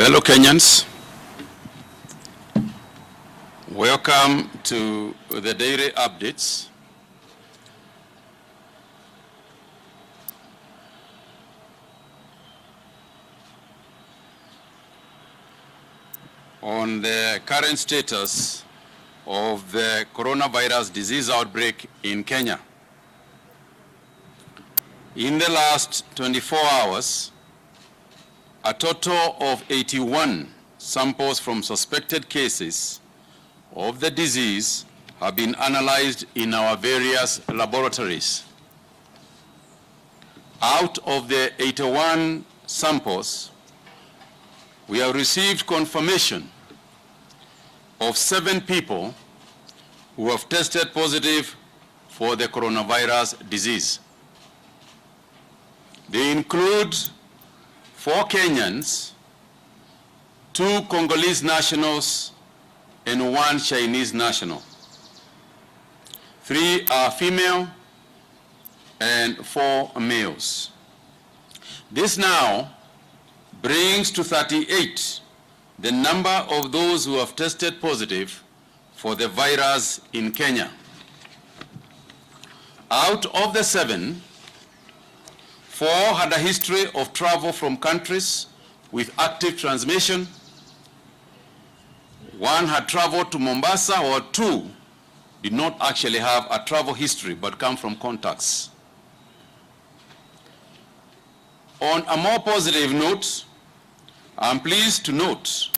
Fellow Kenyans, welcome to the daily updates. On the current status of the coronavirus disease outbreak in Kenya. In the last 24 hours, a total of 81 samples from suspected cases of the disease have been analyzed in our various laboratories. Out of the 81 samples, we have received confirmation of 7 people who have tested positive for the coronavirus disease. They include 4 Kenyans, 2 Congolese nationals, and 1 Chinese national. 3 are female and 4 males. This now brings to 38 the number of those who have tested positive for the virus in Kenya. Out of the 7, 4 had a history of travel from countries with active transmission. 1 had traveled to Mombasa, or 2 did not actually have a travel history but come from contacts. On a more positive note, I'm pleased to note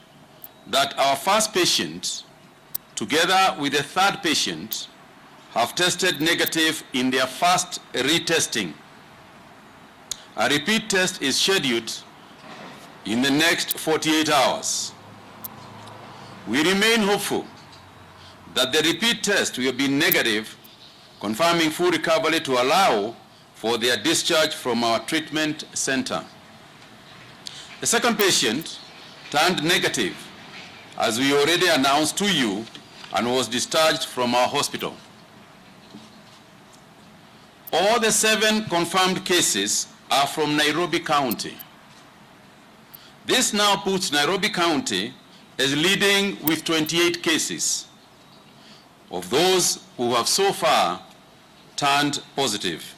that our first patient, together with the 3rd patient, have tested negative in their first retesting. A repeat test is scheduled in the next 48 hours. We remain hopeful that the repeat test will be negative, confirming full recovery to allow for their discharge from our treatment center. The 2nd patient turned negative, as we already announced to you, and was discharged from our hospital. All the 7 confirmed cases are from Nairobi County. This now puts Nairobi County as leading with 28 cases of those who have so far turned positive.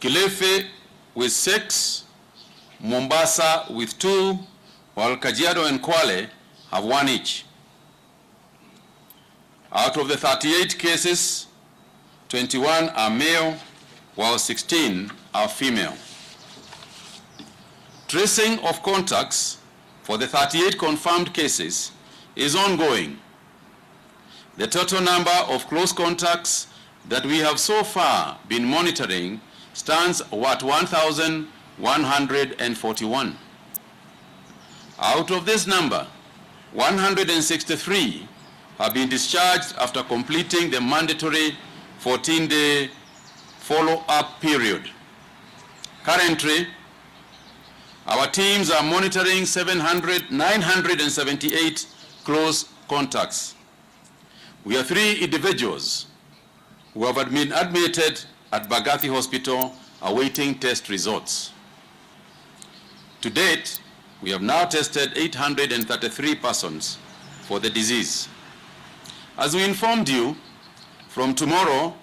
Kilifi with 6, Mombasa with 2, while Kajiado and Kwale have 1 each. Out of the 38 cases, 21 are male, while 16 are female. Tracing of contacts for the 38 confirmed cases is ongoing. The total number of close contacts that we have so far been monitoring stands at 1,141. Out of this number, 163 have been discharged after completing the mandatory 14-day follow-up period. Currently, our teams are monitoring 978 close contacts. We have 3 individuals who have been admitted at Bagathi Hospital awaiting test results. To date, we have now tested 833 persons for the disease. As we informed you, from tomorrow,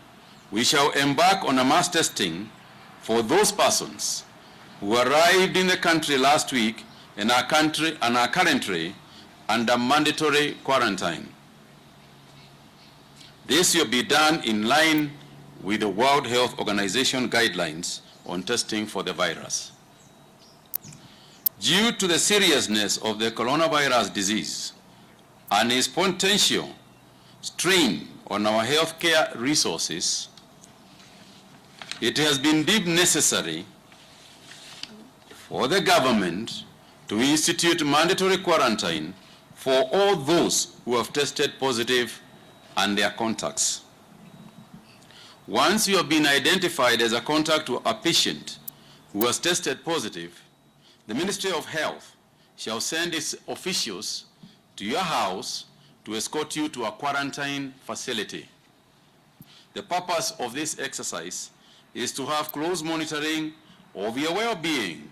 we shall embark on a mass testing for those persons who arrived in the country last week and are currently under mandatory quarantine. This will be done in line with the World Health Organization guidelines on testing for the virus. Due to the seriousness of the coronavirus disease and its potential strain on our healthcare resources, it has been deemed necessary for the government to institute mandatory quarantine for all those who have tested positive and their contacts. Once you have been identified as a contact to a patient who has tested positive, the Ministry of Health shall send its officials to your house to escort you to a quarantine facility. The purpose of this exercise is to have close monitoring of your well-being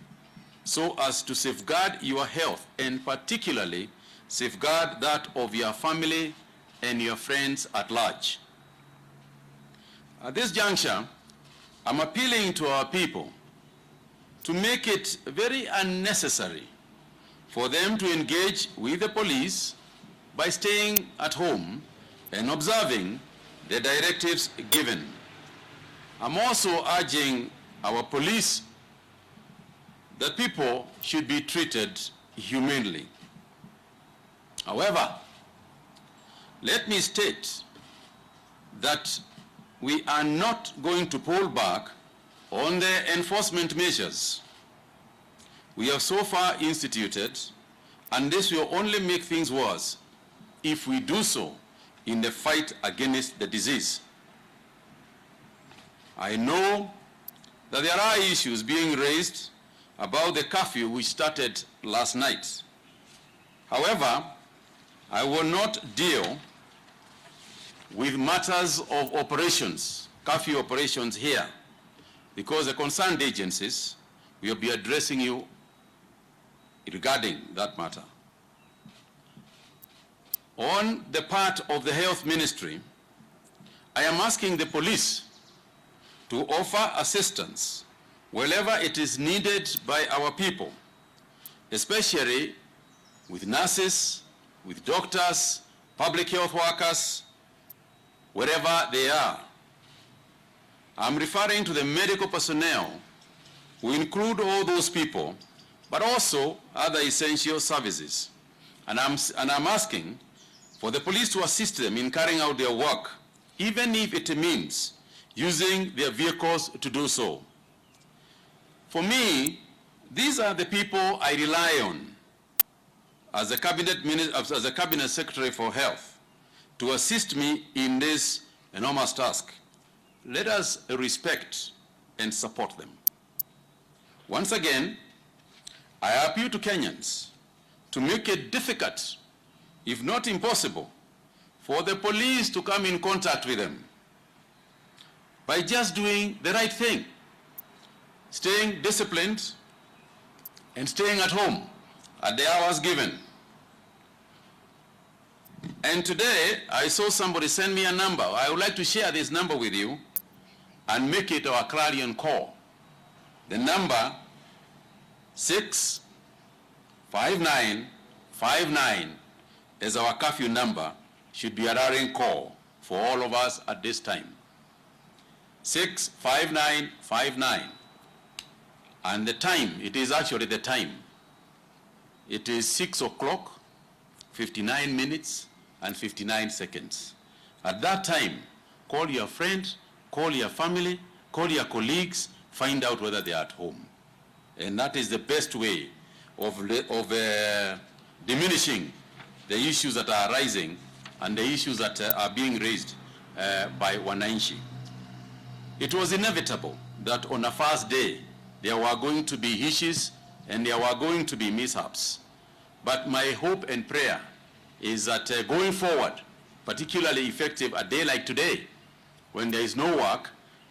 so as to safeguard your health and particularly safeguard that of your family and your friends at large. At this juncture, I'm appealing to our people to make it very unnecessary for them to engage with the police by staying at home and observing the directives given. I'm also urging our police that people should be treated humanely. However, let me state that we are not going to pull back on the enforcement measures we have so far instituted, and this will only make things worse if we do so in the fight against the disease. I know that there are issues being raised about the curfew which started last night. However, I will not deal with matters of operations, curfew operations here, because the concerned agencies will be addressing you regarding that matter. On the part of the Health Ministry, I am asking the police to offer assistance wherever it is needed by our people, especially with nurses, with doctors, public health workers, wherever they are. I'm referring to the medical personnel who include all those people, but also other essential services. And I'm asking for the police to assist them in carrying out their work, even if it means using their vehicles to do so. For me, these are the people I rely on as a cabinet secretary for health to assist me in this enormous task. Let us respect and support them. Once again, I appeal to Kenyans to make it difficult, if not impossible, for the police to come in contact with them by just doing the right thing, staying disciplined and staying at home at the hours given. And today, I saw somebody send me a number. I would like to share this number with you and make it our clarion call. The number 65959 is our curfew number, should be a rallying call for all of us at this time. 65959. And the time, it is actually the time. It is 6 o'clock, 59 minutes and 59 seconds. At that time, call your friend, call your family, call your colleagues, find out whether they are at home. And that is the best way of diminishing the issues that are arising and the issues that are being raised by wananchi. It was inevitable that on a first day, there were going to be issues and there were going to be mishaps. But my hope and prayer is that going forward, particularly effective a day like today, when there is no work,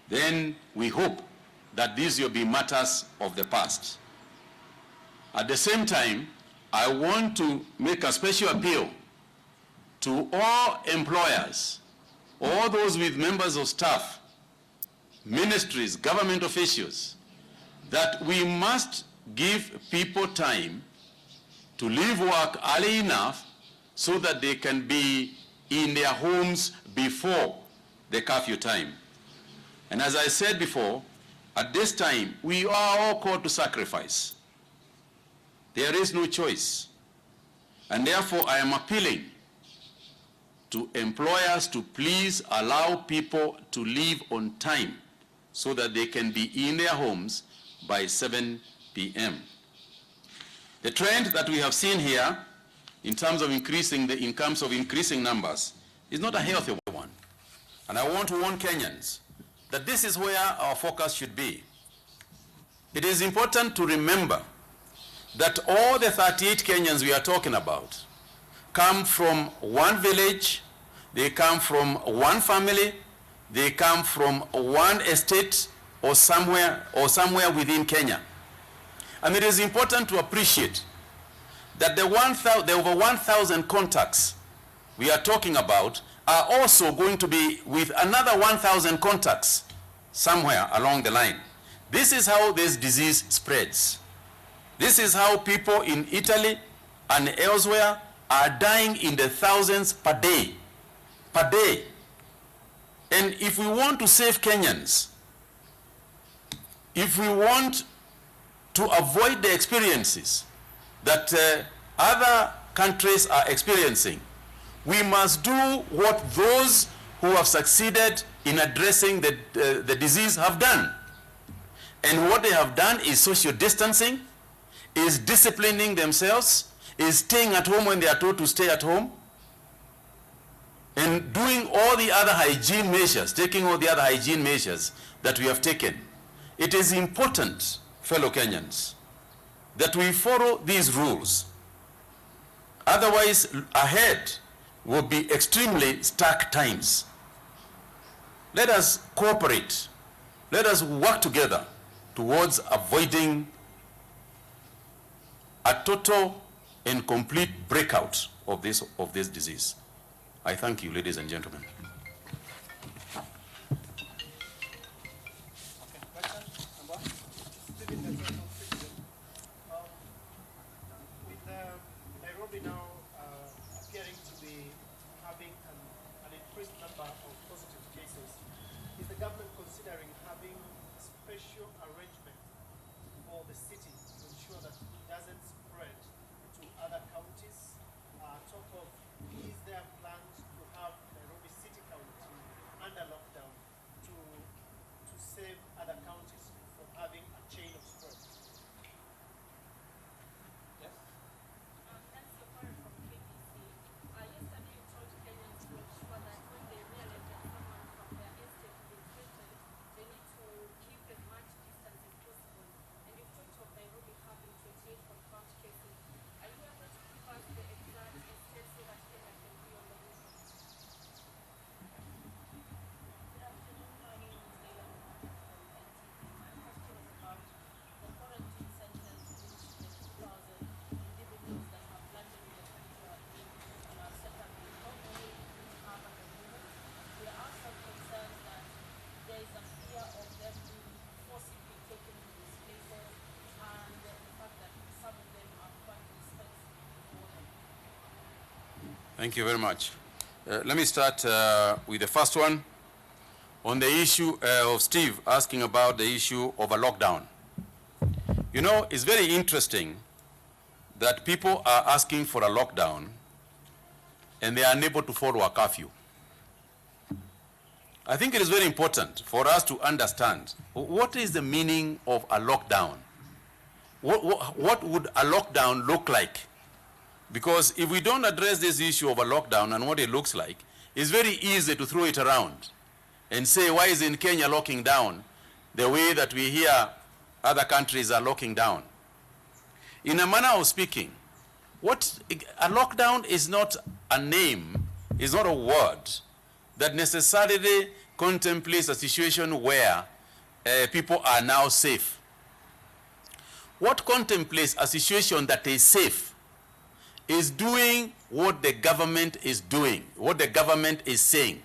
then we hope that these will be matters of the past. At the same time, I want to make a special appeal to all employers, all those with members of staff, ministries, government officials, that we must give people time to leave work early enough so that they can be in their homes before the curfew time. And as I said before, at this time, we are all called to sacrifice. There is no choice. And therefore, I am appealing to employers to please allow people to leave on time so that they can be in their homes by 7 p.m. The trend that we have seen here in terms of increasing numbers is not a healthy one. And I want to warn Kenyans that this is where our focus should be. It is important to remember that all the 38 Kenyans we are talking about come from one village, they come from one family, they come from one estate or somewhere within Kenya. And it is important to appreciate that the over 1,000 contacts we are talking about are also going to be with another 1,000 contacts somewhere along the line. This is how this disease spreads. This is how people in Italy and elsewhere are dying in the thousands per day. Per day. And if we want to save Kenyans, if we want to avoid the experiences that other countries are experiencing, we must do what those who have succeeded in addressing the disease have done. And what they have done is social distancing, is disciplining themselves, is staying at home when they are told to stay at home, and doing all the other hygiene measures, taking all the other hygiene measures that we have taken. It is important, fellow Kenyans, that we follow these rules. Otherwise, ahead will be extremely stark times. Let us cooperate. Let us work together towards avoiding a total and complete breakout of this disease. I thank you, ladies and gentlemen. With Nairobi now appearing to be having an increased number of positive cases, is the government considering having special arrangements for the city to ensure that it doesn't spread to other counties? Talk of, is there plans to have Nairobi City County under lockdown to save other counties from having a chain of spread? Yes. Nancy O'Farrell from KBC. Yesterday you told Kenyans to ensure that when they realize that someone from their estate is infected, they need to keep as much distance as possible. And you've talked of Nairobi having 28 confirmed cases. Are you able to give us the exact estate so that Kenya can be on the list? Good afternoon. My name is Leila Mohammed from NTV. My question is about the quarantine centers which the 2,000 individuals that have landed in the country are set up in. How many do we have at the moment? There are some concerns that there is a fear of them being forcibly taken to these places, and the fact that some of them are quite expensive for them. Thank you very much. Let me start with the first one on the issue of Steve asking about the issue of a lockdown. You know, it's very interesting that people are asking for a lockdown and they are unable to follow a curfew. I think it is very important for us to understand what is the meaning of a lockdown. What would a lockdown look like? Because if we don't address this issue of a lockdown and what it looks like, it's very easy to throw it around and say, why is in Kenya locking down the way that we hear other countries are locking down? In a manner of speaking, a lockdown is not a name, is not a word that necessarily contemplates a situation where people are now safe. What contemplates a situation that is safe is doing what the government is doing, what the government is saying.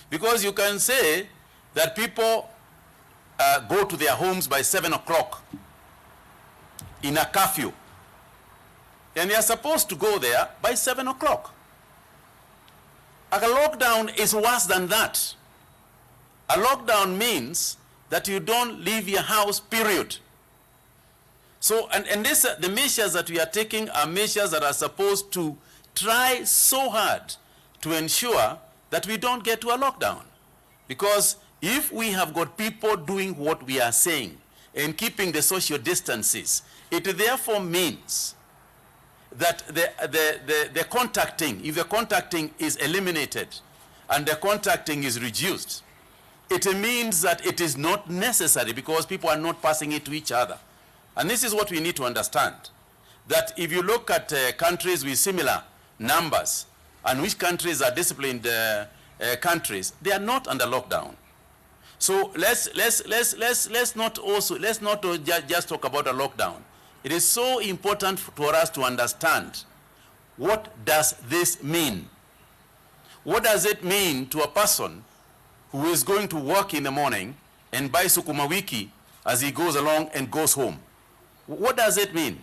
Because you can say that people go to their homes by 7 o'clock in a curfew, and they are supposed to go there by 7 o'clock. A lockdown is worse than that. A lockdown means that you don't leave your house, period. So, and the measures that we are taking are measures that are supposed to try so hard to ensure that we don't get to a lockdown. Because if we have got people doing what we are saying and keeping the social distances, it therefore means that the contacting, if the contacting is eliminated and the contacting is reduced, it means that it is not necessary because people are not passing it to each other. And this is what we need to understand, that if you look at countries with similar numbers and which countries are disciplined countries, they are not under lockdown. So let's not just talk about a lockdown. It is so important for us to understand, what does this mean? What does it mean to a person who is going to work in the morning and buy sukuma wiki as he goes along and goes home? What does it mean?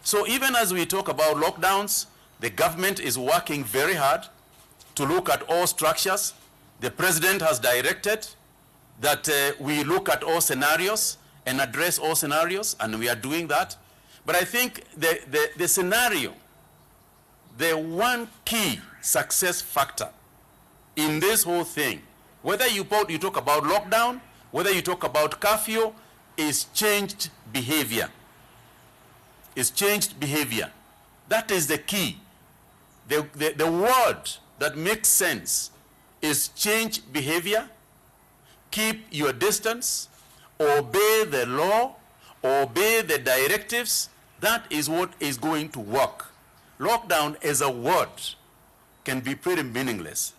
So even as we talk about lockdowns, the government is working very hard to look at all structures. The president has directed that we look at all scenarios and address all scenarios, and we are doing that. But I think the scenario, the one key success factor in this whole thing, whether you talk about lockdown, whether you talk about curfew, is changed behavior. It's changed behavior. That is the key. The word that makes sense is change behavior, keep your distance, obey the law, obey the directives. That is what is going to work. Lockdown as a word can be pretty meaningless.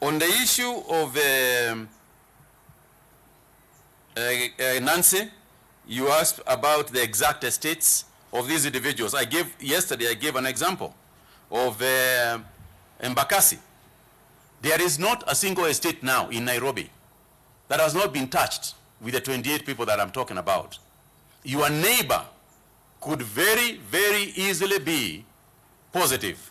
On the issue of Nancy, you asked about the exact estates of these individuals. Yesterday I gave an example of Embakasi. There is not a single estate now in Nairobi that has not been touched with the 28 people that I'm talking about. Your neighbor could very, very easily be positive.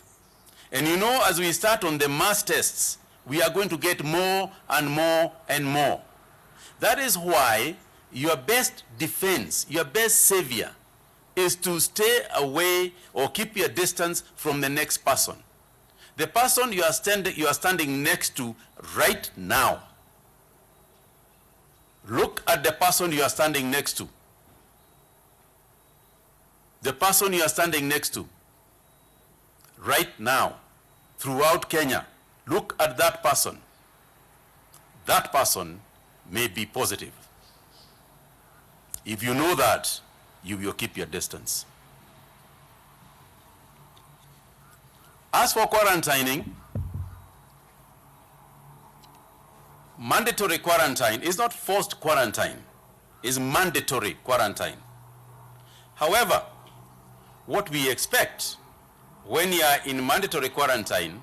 And you know, as we start on the mass tests, we are going to get more and more and more. That is why your best defense, your best savior, is to stay away or keep your distance from the next person. The person you are standing next to right now. Look at the person you are standing next to. The person you are standing next to right now throughout Kenya. Look at that person. That person may be positive. If you know that, you will keep your distance. As for quarantining, mandatory quarantine is not forced quarantine, it's mandatory quarantine. However, what we expect when you are in mandatory quarantine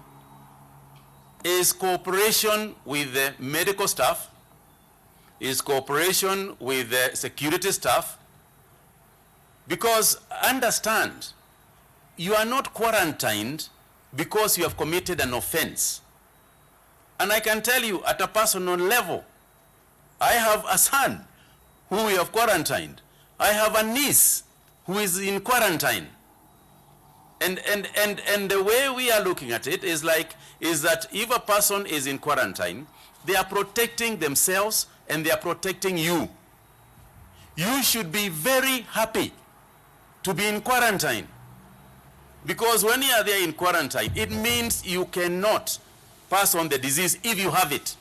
is cooperation with the medical staff, is cooperation with the security staff, because understand, you are not quarantined because you have committed an offense. And I can tell you at a personal level, I have a son who we have quarantined. I have a niece who is in quarantine. And the way we are looking at it is that if a person is in quarantine, they are protecting themselves and they are protecting you. You should be very happy to be in quarantine. Because when you are there in quarantine, it means you cannot pass on the disease if you have it.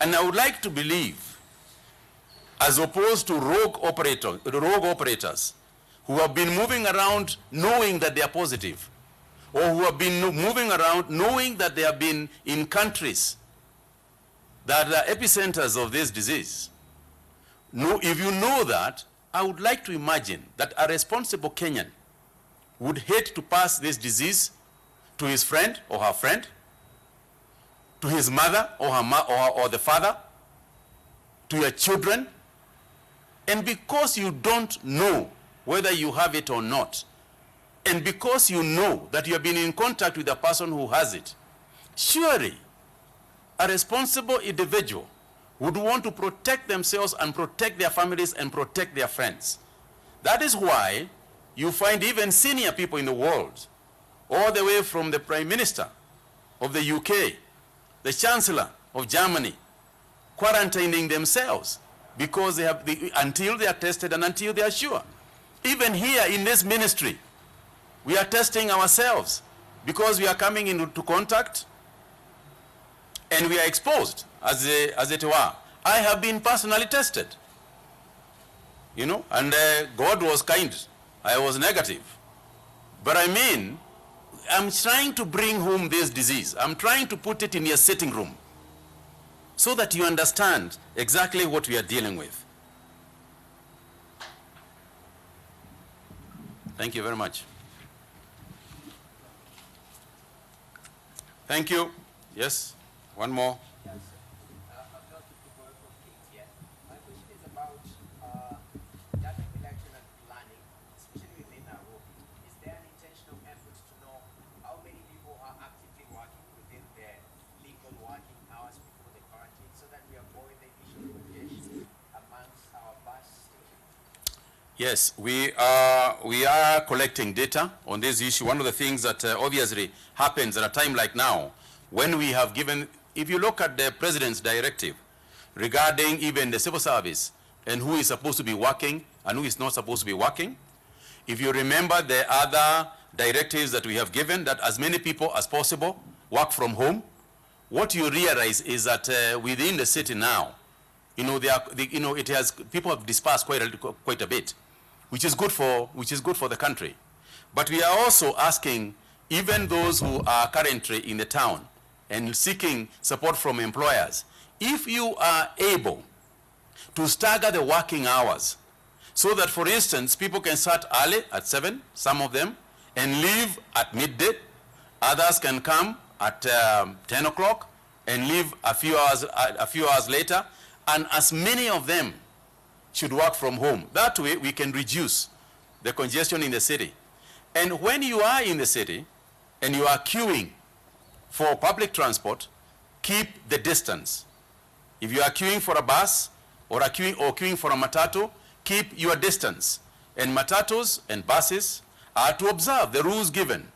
And I would like to believe, as opposed to rogue operators who have been moving around knowing that they are positive, or who have been moving around knowing that they have been in countries that are epicenters of this disease. If you know that, I would like to imagine that a responsible Kenyan would hate to pass this disease to his friend or her friend, to his mother or or the father, to your children. And because you don't know whether you have it or not, and because you know that you have been in contact with a person who has it, surely a responsible individual would want to protect themselves and protect their families and protect their friends. That is why you find even senior people in the world, all the way from the Prime Minister of the UK, the Chancellor of Germany, quarantining themselves because they have until they are tested and until they are sure. Even here in this ministry, we are testing ourselves because we are coming into contact and we are exposed, as it were. I have been personally tested, you know, and God was kind. I was negative. But I mean, I'm trying to bring home this disease. I'm trying to put it in your sitting room. so that you understand exactly what we are dealing with. Thank you very much. Thank you. Yes, one more. Yes, I'm not looking for a complete yet. My question is about data collection and planning, especially within Nairobi. Is there an intentional effort to know how many people are actively working within their legal working hours before the quarantine, so that we avoid the issue of congestion amongst our bus stations? Yes, we are collecting data on this issue. One of the things that obviously happens at a time like now, when we have given, if you look at the President's directive regarding even the civil service and who is supposed to be working and who is not supposed to be working, if you remember the other directives that we have given, that as many people as possible work from home, what you realize is that within the city now, it has, people have dispersed quite a bit, which is good for the country. But we are also asking even those who are currently in the town and seeking support from employers, if you are able to stagger the working hours so that, for instance, people can start early at 7, some of them, and leave at midday. Others can come at 10 o'clock and leave a few hours later, and as many of them should work from home. That way we can reduce the congestion in the city. And when you are in the city and you are queuing for public transport, keep the distance. If you are queuing for a bus or queuing for a matatu, keep your distance. And matatus and buses are to observe the rules given.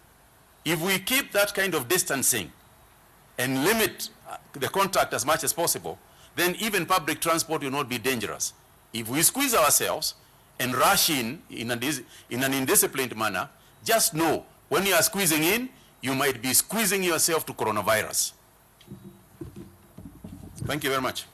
If we keep that kind of distancing and limit the contact as much as possible, then even public transport will not be dangerous. If we squeeze ourselves and rush in an indisciplined manner, just know when you are squeezing in, you might be squeezing yourself to coronavirus. Thank you very much.